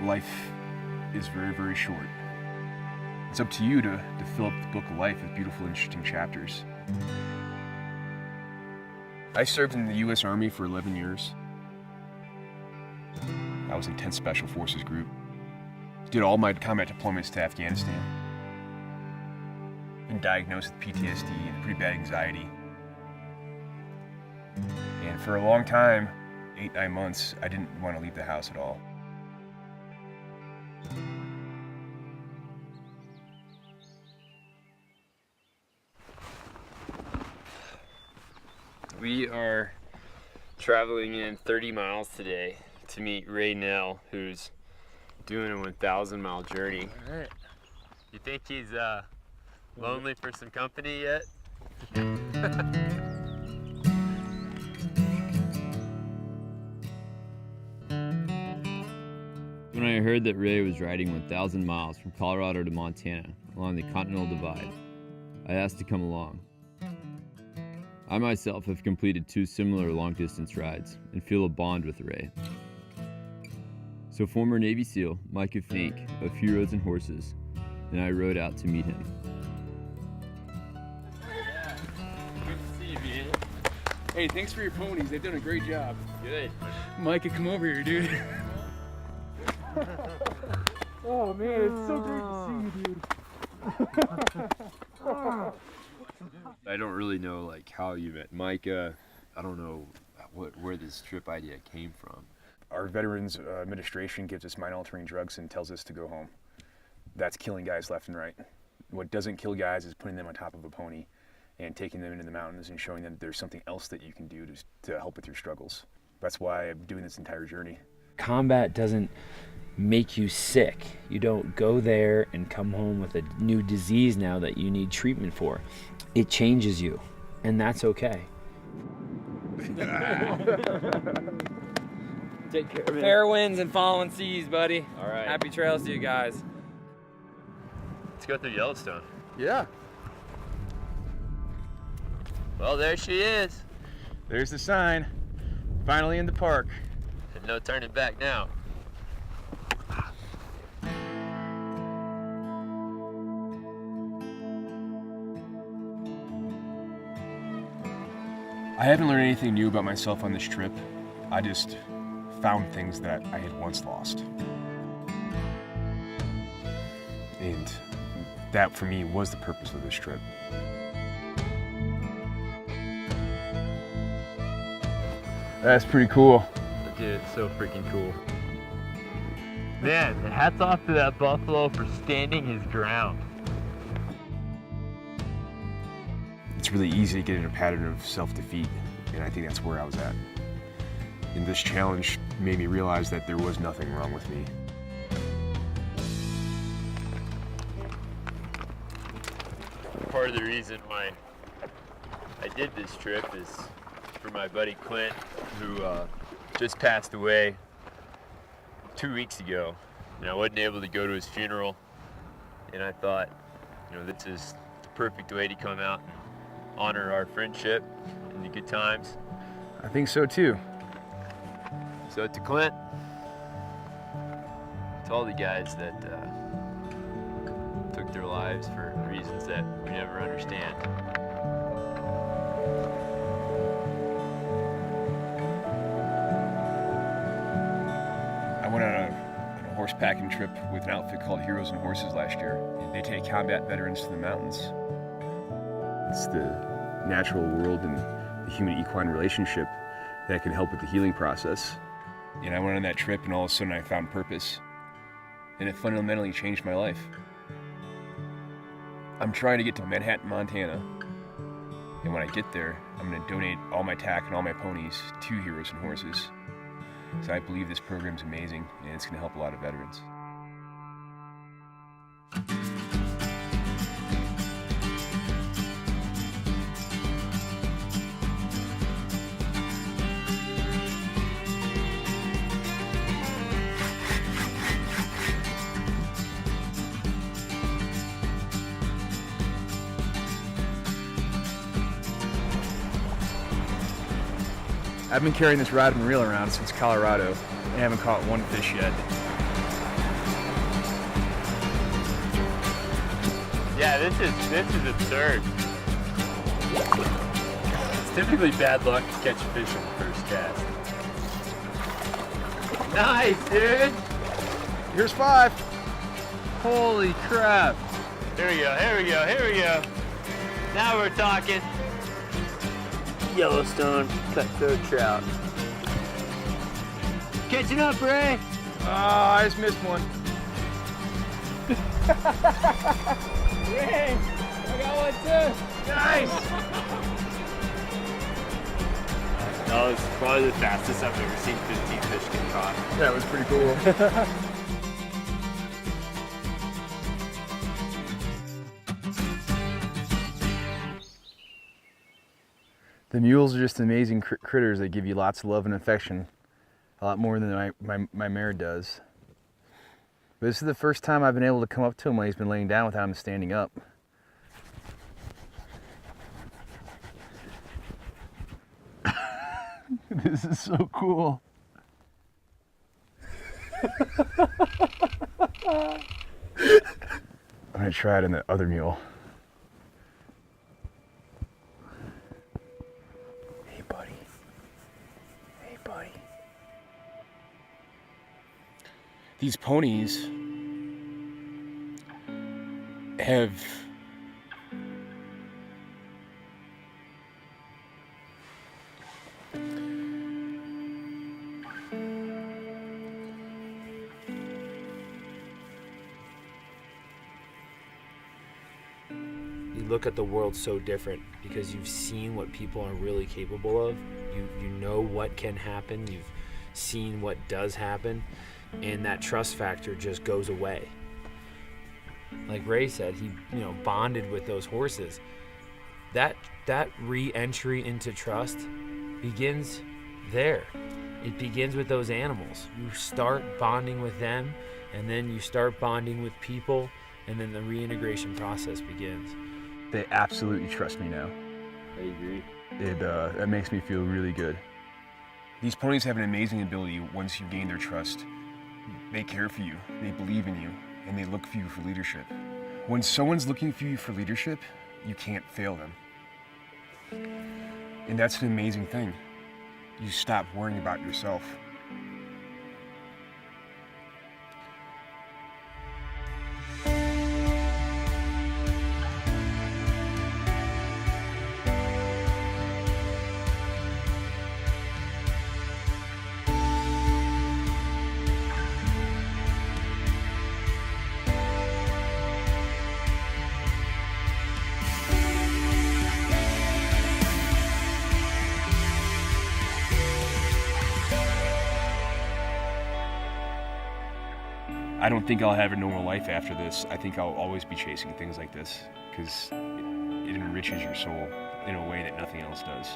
life is very, very short. It's up to you to fill up the book of life with beautiful, interesting chapters. I served in the U.S. Army for 11 years. I was in 10th Special Forces Group. Did all my combat deployments to Afghanistan. Been diagnosed with PTSD and pretty bad anxiety. And for a long time, 8-9 months, I didn't want to leave the house at all. We are traveling in 30 miles today to meet Ray Nell, who's doing a 1,000-mile journey. All right. You think he's lonely for some company yet? When I heard that Ray was riding 1,000 miles from Colorado to Montana along the Continental Divide, I asked to come along. I myself have completed 2 similar long-distance rides and feel a bond with Ray. So former Navy SEAL Micah Fink of Heroes and Horses and I rode out to meet him. Yeah. Good to see you, man. Hey, thanks for your ponies. They've done a great job. Good. Micah, come over here, dude. Oh man, it's so great to see you, dude. I don't really know how you met Micah. I don't know where this trip idea came from. Our Veterans Administration gives us mind-altering drugs and tells us to go home. That's killing guys left and right. What doesn't kill guys is putting them on top of a pony and taking them into the mountains and showing them that there's something else that you can do to help with your struggles. That's why I'm doing this entire journey. Combat doesn't make you sick. You don't go there and come home with a new disease now that you need treatment for. It changes you, and that's okay. Take care, man. Fair winds and falling seas, buddy. All right. Happy trails to you guys. Let's go through Yellowstone. Yeah. Well, there she is. There's the sign. Finally in the park. And no turning back now. I haven't learned anything new about myself on this trip. I just found things that I had once lost. And that, for me, was the purpose of this trip. That's pretty cool. Dude, it's so freaking cool. Man, hats off to that buffalo for standing his ground. It's really easy to get in a pattern of self-defeat, and I think that's where I was at. And this challenge made me realize that there was nothing wrong with me. Part of the reason why I did this trip is for my buddy Clint, who just passed away 2 weeks ago. And I wasn't able to go to his funeral, and I thought, this is the perfect way to come out and honor our friendship and the good times. I think so too. So to Clint, to all the guys that took their lives for reasons that we never understand. I went on a horse packing trip with an outfit called Heroes and Horses last year. They take combat veterans to the mountains. It's the natural world and the human-equine relationship that can help with the healing process. And I went on that trip, and all of a sudden I found purpose. And it fundamentally changed my life. I'm trying to get to Manhatten, Montana. And when I get there, I'm going to donate all my tack and all my ponies to Heroes and Horses. So I believe this program's amazing, and it's going to help a lot of veterans. I've been carrying this rod and reel around since Colorado and haven't caught one fish yet. This is absurd. It's typically bad luck to catch a fish on the first cast. Nice, dude! Here's 5. Holy crap! Here we go, here we go, here we go. Now we're talking. Yellowstone cutthroat trout. Catching up, Ray! Ah, I just missed one. Ray, I got one too. Nice! That was probably the fastest I've ever seen 15 fish get caught. That was pretty cool. The mules are just amazing critters that give you lots of love and affection, a lot more than my mare does. But this is the first time I've been able to come up to him when he's been laying down without him standing up. This is so cool. I'm gonna try it on the other mule. Hey, buddy. Hey, buddy. These ponies have You look at the world so different because you've seen what people are really capable of. You know what can happen. You've seen what does happen, and that trust factor just goes away. Like Ray said, he bonded with those horses. That re-entry into trust begins there. It begins with those animals. You start bonding with them, and then you start bonding with people, and then the reintegration process begins. They absolutely trust me now. I agree. That makes me feel really good. These ponies have an amazing ability once you gain their trust. They care for you, they believe in you, and they look for you for leadership. When someone's looking for you for leadership, you can't fail them. And that's an amazing thing. You stop worrying about yourself. I don't think I'll have a normal life after this. I think I'll always be chasing things like this because it enriches your soul in a way that nothing else does.